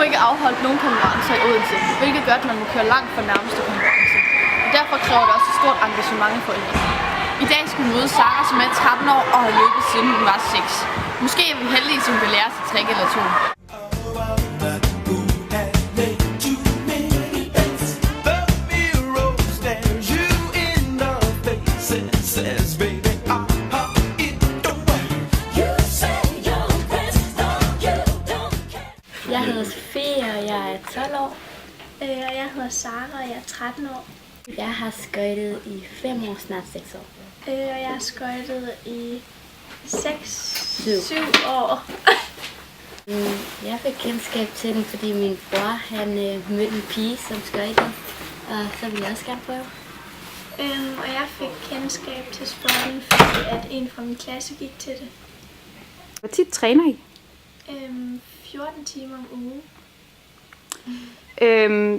ikke afholdt nogen konkurrencer i Odense, hvilket gør, at man må køre langt for nærmeste konkurrence. Og derfor kræver det også et stort engagement for forældrene. I dag skal vi møde Sara, som er 13 år og har løbet siden hun var 6. Måske er vi heldige, som kan lære sig et trick eller to. Jeg hedder Sofie, og jeg er 12 år. Og jeg hedder Sara, og jeg er 13 år. Jeg har skøjtet i 5 år, snart 6 år. Og jeg har skøjtet i 7 år. Jeg fik kendskab til den, fordi min bror mødte en pige, som skøjtede, og så ville jeg også gerne prøve. Og jeg fik kendskab til sporten, fordi at en fra min klasse gik til det. Hvor tit træner I? 14 timer om ugen.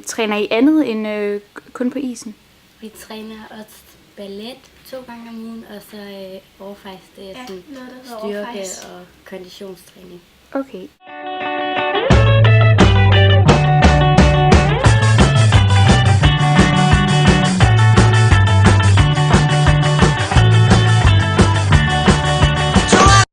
Træner I andet end kun på isen? Vi træner også ballet 2 gange om ugen, og så overfejs det er sådan noget, der hedder styrke overfejs. og konditionstræning. Okay.